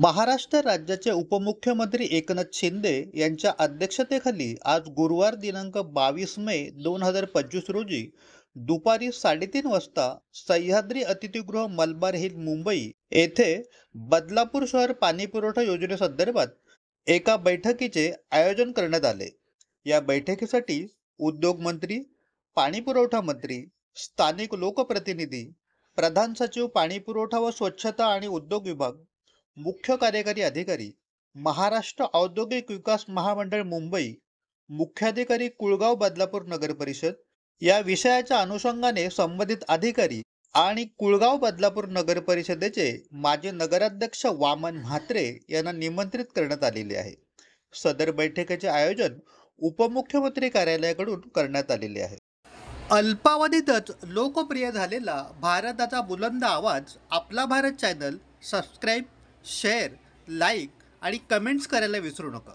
महाराष्ट्र राज्याचे उपमुख्यमंत्री एकनाथ शिंदे यांच्या अध्यक्षतेखाली आज गुरुवार दिनांक 22 मे 2025 रोजी दुपारी 3:30 वाजता सह्याद्री अतिथीगृह मलबार हिल मुंबई येथे बदलापूर शहर पाणीपुरवठा योजनेसंदर्भात एका बैठकीचे आयोजन करण्यात आले. या बैठकीसाठी उद्योग मंत्री, पाणीपुरवठा मंत्री, स्थानिक लोकप्रतिनिधी, प्रधान सचिव पाणीपुरवठा व स्वच्छता आणि उद्योग विभाग, मुख्य कार्यकारी अधिकारी, महाराष्ट्र औद्योगिक विकास महामंडळ मुंबई, मुख्याधिकारी कुळगाव बदलापूर नगर परिषद या विषयाच्या अनुषंगाने संबंधित अधिकारी आणि कुळगाव बदलापूर नगर परिषदेचे माजी नगराध्यक्ष वामन म्हात्रे यांना निमंत्रित करण्यात आलेले आहे. सदर बैठकीचे आयोजन उपमुख्यमंत्री कार्यालयाकडून करण्यात आलेले आहे. अल्पावधीतच लोकप्रिय झालेला भारताचा बुलंद आवाज आपला Bharat channel subscribe, share, like आणि कमेंट्स करायला विसरू नका.